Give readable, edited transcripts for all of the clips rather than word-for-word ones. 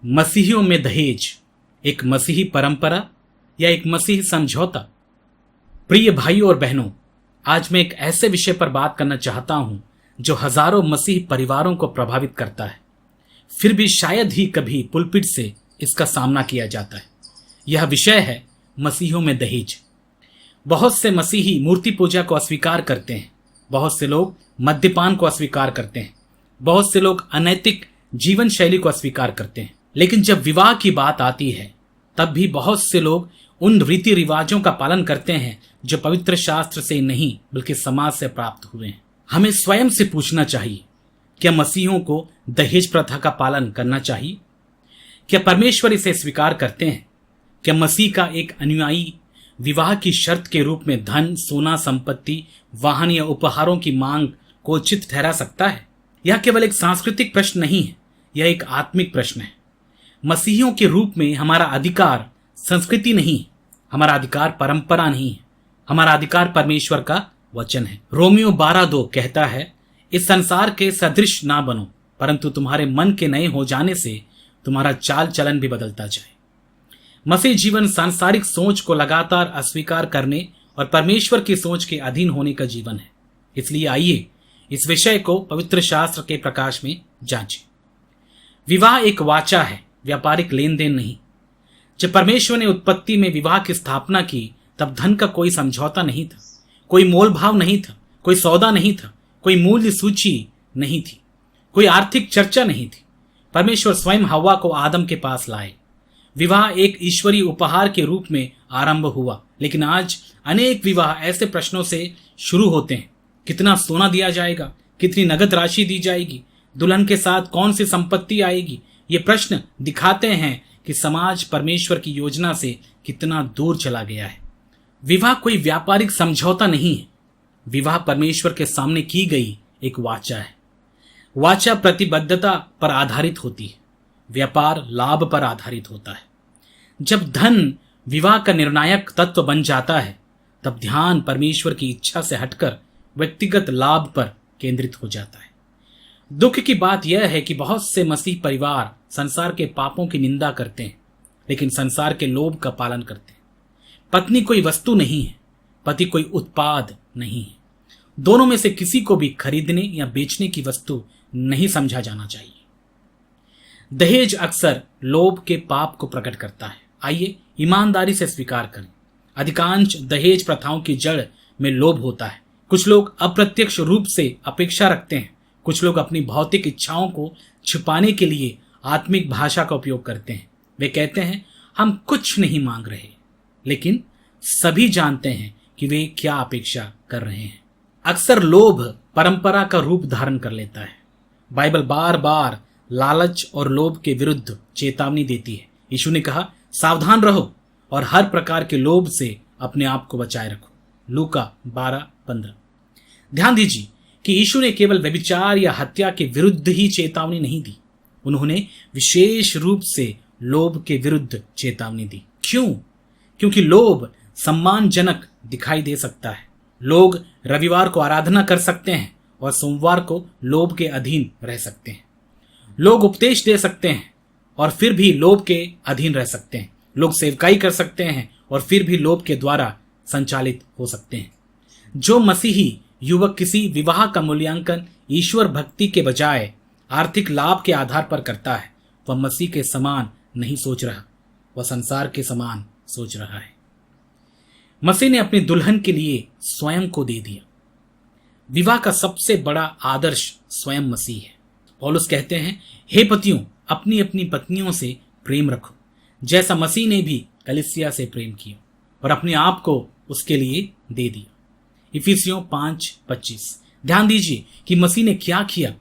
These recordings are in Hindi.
मसीहियों में दहेज एक मसीही परंपरा या एक मसीही समझौता। प्रिय भाइयों और बहनों, आज मैं एक ऐसे विषय पर बात करना चाहता हूं जो हजारों मसीही परिवारों को प्रभावित करता है, फिर भी शायद ही कभी पुलपिट से इसका सामना किया जाता है। यह विषय है मसीहियों में दहेज। बहुत से मसीही मूर्ति पूजा को अस्वीकार करते हैं, बहुत से लोग मद्यपान को अस्वीकार करते हैं, बहुत से लोग अनैतिक जीवन शैली को अस्वीकार करते हैं। लेकिन जब विवाह की बात आती है तब भी बहुत से लोग उन रीति रिवाजों का पालन करते हैं जो पवित्र शास्त्र से नहीं बल्कि समाज से प्राप्त हुए हैं। हमें स्वयं से पूछना चाहिए, क्या मसीहियों को दहेज प्रथा का पालन करना चाहिए? क्या परमेश्वर इसे स्वीकार करते हैं? क्या मसीह का एक अनुयायी विवाह की शर्त के रूप में धन, सोना, संपत्ति, वाहन या उपहारों की मांग को उचित ठहरा सकता है? यह केवल एक सांस्कृतिक प्रश्न नहीं है, यह एक आत्मिक प्रश्न है। मसीहियों के रूप में हमारा अधिकार संस्कृति नहीं है, हमारा अधिकार परंपरा नहीं है, हमारा अधिकार परमेश्वर का वचन है। रोमियो 12:2 कहता है, इस संसार के सदृश ना बनो, परंतु तुम्हारे मन के नए हो जाने से तुम्हारा चाल चलन भी बदलता जाए। मसीह जीवन सांसारिक सोच को लगातार अस्वीकार करने और परमेश्वर की सोच के अधीन होने का जीवन है। इसलिए आइए इस विषय को पवित्र शास्त्र के प्रकाश में जांचें। विवाह एक वाचा है, व्यापारिक लेन देन नहीं। जब परमेश्वर ने उत्पत्ति में विवाह की स्थापना की तब धन का कोई समझौता नहीं था, कोई मोल भाव नहीं था, कोई सौदा नहीं था, कोई मूल्य सूची नहीं थी, कोई आर्थिक चर्चा नहीं थी। परमेश्वर स्वयं हव्वा को आदम के पास लाए। विवाह एक ईश्वरीय उपहार के रूप में आरंभ हुआ, लेकिन आज अनेक विवाह ऐसे प्रश्नों से शुरू होते हैं। कितना सोना दिया जाएगा? कितनी नगद राशि दी जाएगी? दुल्हन के साथ कौन सी संपत्ति आएगी? ये प्रश्न दिखाते हैं कि समाज परमेश्वर की योजना से कितना दूर चला गया है। विवाह कोई व्यापारिक समझौता नहीं है, विवाह परमेश्वर के सामने की गई एक वाचा है। वाचा प्रतिबद्धता पर आधारित होती है, व्यापार लाभ पर आधारित होता है। जब धन विवाह का निर्णायक तत्व बन जाता है तब ध्यान परमेश्वर की इच्छा से हटकर व्यक्तिगत लाभ पर केंद्रित हो जाता है। दुख की बात यह है कि बहुत से मसीह परिवार संसार के पापों की निंदा करते हैं, लेकिन संसार के लोभ का पालन करते हैं। पत्नी कोई वस्तु नहीं है, पति कोई उत्पाद नहीं है। दोनों में से किसी को भी खरीदने या बेचने की वस्तु नहीं समझा जाना चाहिए। दहेज अक्सर लोभ के पाप को प्रकट करता है। आइए ईमानदारी से स्वीकार करें, अधिकांश दहेज प्रथाओं की जड़ में लोभ होता है। कुछ लोग अप्रत्यक्ष रूप से अपेक्षा रखते हैं, कुछ लोग अपनी भौतिक इच्छाओं को छुपाने के लिए आत्मिक भाषा का उपयोग करते हैं। वे कहते हैं, हम कुछ नहीं मांग रहे, लेकिन सभी जानते हैं कि वे क्या अपेक्षा कर रहे हैं। अक्सर लोभ परंपरा का रूप धारण कर लेता है। बाइबल बार बार लालच और लोभ के विरुद्ध चेतावनी देती है। यीशु ने कहा, सावधान रहो और हर प्रकार के लोभ से अपने आप को बचाए रखो। लूका 12:15। ध्यान दीजिए कि यीशु ने केवल व्यभिचार या हत्या के विरुद्ध ही चेतावनी नहीं दी, उन्होंने विशेष रूप से लोभ के विरुद्ध चेतावनी दी। क्यों? क्योंकि लोभ सम्मानजनक दिखाई दे सकता है। लोग रविवार को आराधना कर सकते हैं और सोमवार को लोभ के अधीन रह सकते हैं। लोग उपदेश दे सकते हैं और फिर भी लोभ के अधीन रह सकते हैं। लोग सेवकाई कर सकते हैं और फिर भी लोभ के द्वारा संचालित हो सकते हैं। जो मसीही युवक किसी विवाह का मूल्यांकन ईश्वर भक्ति के बजाय आर्थिक लाभ के आधार पर करता है, वह मसीह के समान नहीं सोच रहा, वह संसार के समान सोच रहा है। मसीह ने अपनी दुल्हन के लिए स्वयं को दे दिया। विवाह का सबसे बड़ा आदर्श स्वयं मसीह है। पौलुस कहते हैं, हे पतियों, अपनी अपनी पत्नियों से प्रेम रखो, जैसा मसीह ने भी कलीसिया से प्रेम किया और अपने आप को उसके लिए दे दिया। इफिसियों 5:25। ध्यान दीजिए कि मसीह ने क्या किया।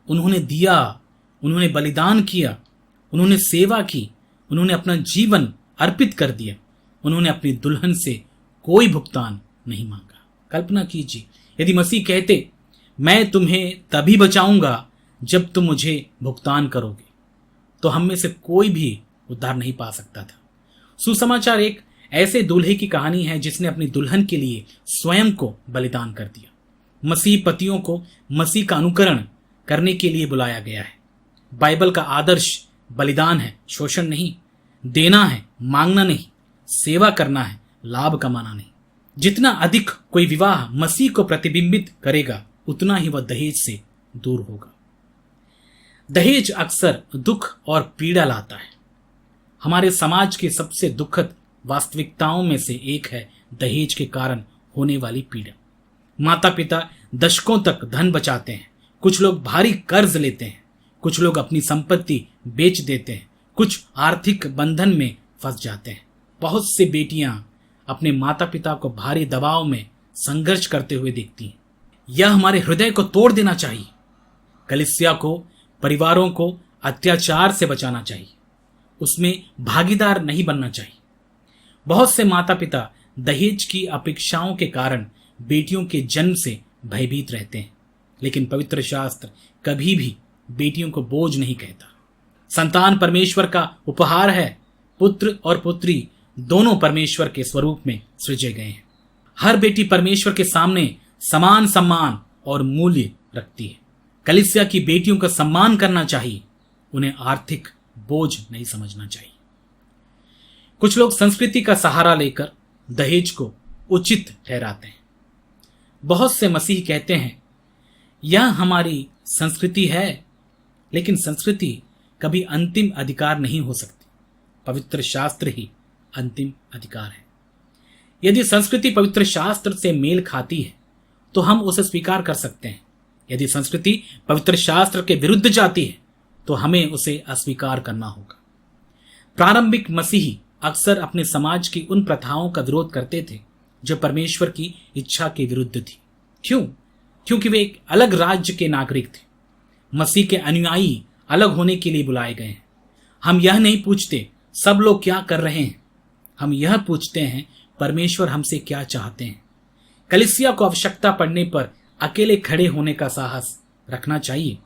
उन्होंने दिया, उन्होंने बलिदान किया, उन्होंने सेवा की, उन्होंने अपना जीवन अर्पित कर दिया। उन्होंने अपनी दुल्हन से कोई भुगतान नहीं मांगा। कल्पना कीजिए, यदि मसीह कहते, मैं तुम्हें तभी बचाऊंगा जब तुम मुझे भुगतान करोगे, तो हम में से कोई भी उद्धार नहीं पा सकता था। सुसमाचार एक ऐसे दूल्हे की कहानी है जिसने अपनी दुल्हन के लिए स्वयं को बलिदान कर दिया। मसीह पतियों को मसीह का अनुकरण करने के लिए बुलाया गया है। बाइबल का आदर्श बलिदान है, शोषण नहीं। देना है, मांगना नहीं। सेवा करना है, लाभ कमाना नहीं। जितना अधिक कोई विवाह मसीह को प्रतिबिंबित करेगा, उतना ही वह दहेज से दूर होगा। दहेज अक्सर दुख और पीड़ा लाता है। हमारे समाज की सबसे दुखद वास्तविकताओं में से एक है दहेज के कारण होने वाली पीड़ा। माता पिता दशकों तक धन बचाते हैं, कुछ लोग भारी कर्ज लेते हैं, कुछ लोग अपनी संपत्ति बेच देते हैं, कुछ आर्थिक बंधन में फंस जाते हैं। बहुत सी बेटियां अपने माता पिता को भारी दबाव में संघर्ष करते हुए देखती हैं। यह हमारे हृदय को तोड़ देना चाहिए। कलीसिया को, परिवारों को अत्याचार से बचाना चाहिए, उसमें भागीदार नहीं बनना चाहिए। बहुत से माता पिता दहेज की अपेक्षाओं के कारण बेटियों के जन्म से भयभीत रहते हैं, लेकिन पवित्र शास्त्र कभी भी बेटियों को बोझ नहीं कहता। संतान परमेश्वर का उपहार है। पुत्र और पुत्री दोनों परमेश्वर के स्वरूप में सृजे गए हैं। हर बेटी परमेश्वर के सामने समान सम्मान और मूल्य रखती है। कलीसिया की बेटियों का सम्मान करना चाहिए, उन्हें आर्थिक बोझ नहीं समझना चाहिए। कुछ लोग संस्कृति का सहारा लेकर दहेज को उचित ठहराते हैं। बहुत से मसीही कहते हैं यह हमारी संस्कृति है, लेकिन संस्कृति कभी अंतिम अधिकार नहीं हो सकती। पवित्र शास्त्र ही अंतिम अधिकार है। यदि संस्कृति पवित्र शास्त्र से मेल खाती है तो हम उसे स्वीकार कर सकते हैं। यदि संस्कृति पवित्र शास्त्र के विरुद्ध जाती है तो हमें उसे अस्वीकार करना होगा। प्रारंभिक मसीही अक्सर अपने समाज की उन प्रथाओं का विरोध करते थे जो परमेश्वर की इच्छा के विरुद्ध थी। क्यों? क्योंकि वे एक अलग राज्य के नागरिक थे। मसीह के अनुयायी अलग होने के लिए बुलाए गए हैं। हम यह नहीं पूछते सब लोग क्या कर रहे हैं, हम यह पूछते हैं परमेश्वर हमसे क्या चाहते हैं। कलीसिया को आवश्यकता पड़ने पर अकेले खड़े होने का साहस रखना चाहिए।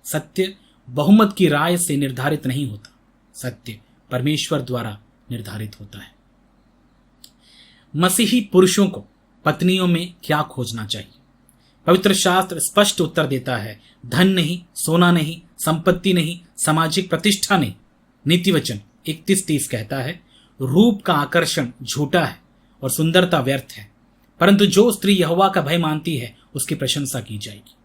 सत्य बहुमत की राय से निर्धारित नहीं होता, सत्य परमेश्वर द्वारा निर्धारित होता है। मसीही पुरुषों को पत्नियों में क्या खोजना चाहिए? पवित्र शास्त्र स्पष्ट उत्तर देता है, धन नहीं, सोना नहीं, संपत्ति नहीं, सामाजिक प्रतिष्ठा नहीं। नीति वचन 31:30 कहता है, रूप का आकर्षण झूठा है और सुंदरता व्यर्थ है, परंतु जो स्त्री यहोवा का भय मानती है उसकी प्रशंसा की जाएगी।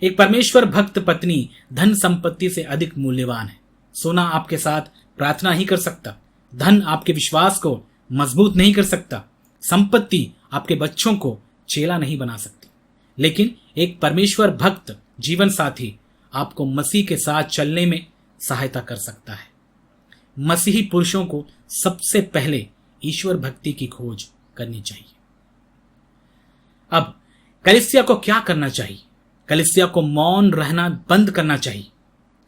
एक परमेश्वर भक्त पत्नी धन संपत्ति से अधिक मूल्यवान है। सोना आपके साथ प्रार्थना ही कर सकता, धन आपके विश्वास को मजबूत नहीं कर सकता, संपत्ति आपके बच्चों को चेला नहीं बना सकती, लेकिन एक परमेश्वर भक्त जीवन साथी आपको मसीह के साथ चलने में सहायता कर सकता है। मसीही पुरुषों को सबसे पहले ईश्वर भक्ति की खोज करनी चाहिए। अब कलीसिया को क्या करना चाहिए? कलीसिया को मौन रहना बंद करना चाहिए।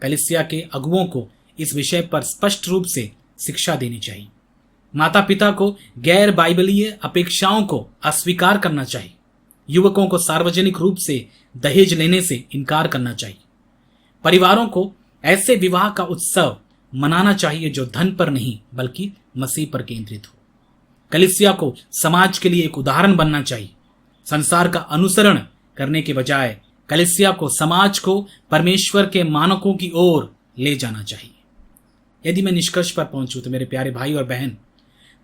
कलीसिया के अगुवों को इस विषय पर स्पष्ट रूप से शिक्षा देनी चाहिए। माता पिता को गैर बाइबलीय अपेक्षाओं को अस्वीकार करना चाहिए। युवकों को सार्वजनिक रूप से दहेज लेने से इनकार करना चाहिए। परिवारों को ऐसे विवाह का उत्सव मनाना चाहिए जो धन पर नहीं बल्कि मसीह पर केंद्रित हो। कलीसिया को समाज के लिए एक उदाहरण बनना चाहिए। संसार का अनुसरण करने के बजाय कलीसिया को समाज को परमेश्वर के मानकों की ओर ले जाना चाहिए। यदि मैं निष्कर्ष पर पहुंचूं तो मेरे प्यारे भाई और बहन,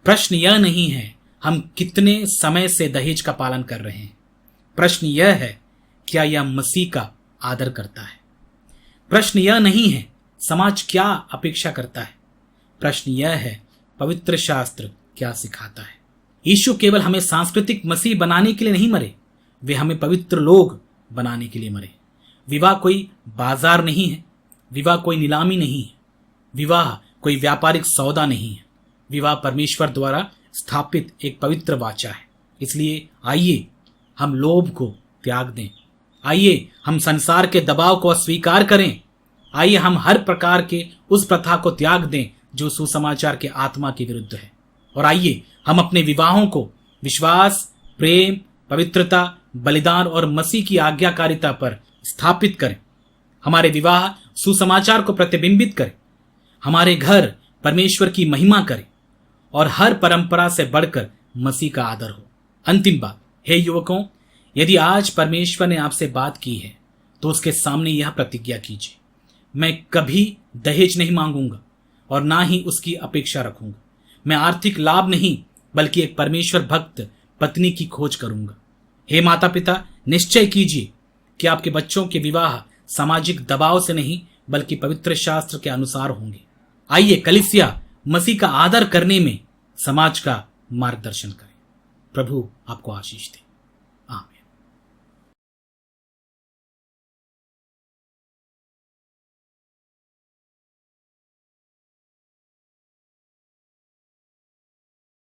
प्रश्न यह नहीं है हम कितने समय से दहेज का पालन कर रहे हैं। प्रश्न यह है क्या यह मसीह का आदर करता है। प्रश्न यह नहीं है समाज क्या अपेक्षा करता है। प्रश्न यह है पवित्र शास्त्र क्या सिखाता है। यीशु केवल हमें सांस्कृतिक मसीह बनाने के लिए नहीं मरे, वे हमें पवित्र लोग बनाने के लिए मरे। विवाह कोई बाजार नहीं है, विवाह कोई नीलामी नहीं है, विवाह कोई व्यापारिक सौदा नहीं है। विवाह परमेश्वर द्वारा स्थापित एक पवित्र वाचा है। इसलिए आइए हम लोभ को त्याग दें, आइए हम संसार के दबाव को अस्वीकार करें, आइए हम हर प्रकार के उस प्रथा को त्याग दें जो सुसमाचार के आत्मा के विरुद्ध है, और आइए हम अपने विवाहों को विश्वास, प्रेम, पवित्रता, बलिदान और मसीह की आज्ञाकारिता पर स्थापित करें। हमारे विवाह सुसमाचार को प्रतिबिंबित करें, हमारे घर परमेश्वर की महिमा करें और हर परंपरा से बढ़कर मसीह का आदर हो। अंतिम बात, हे युवकों, यदि आज परमेश्वर ने आपसे बात की है तो उसके सामने यह प्रतिज्ञा कीजिए, मैं कभी दहेज नहीं मांगूंगा और ना ही उसकी अपेक्षा रखूंगा। मैं आर्थिक लाभ नहीं बल्कि एक परमेश्वर भक्त पत्नी की खोज करूंगा। हे माता पिता, निश्चय कीजिए कि आपके बच्चों के विवाह सामाजिक दबाव से नहीं बल्कि पवित्र शास्त्र के अनुसार होंगे। आइए कलीसिया मसीह का आदर करने में समाज का मार्गदर्शन करें। प्रभु आपको आशीष दे।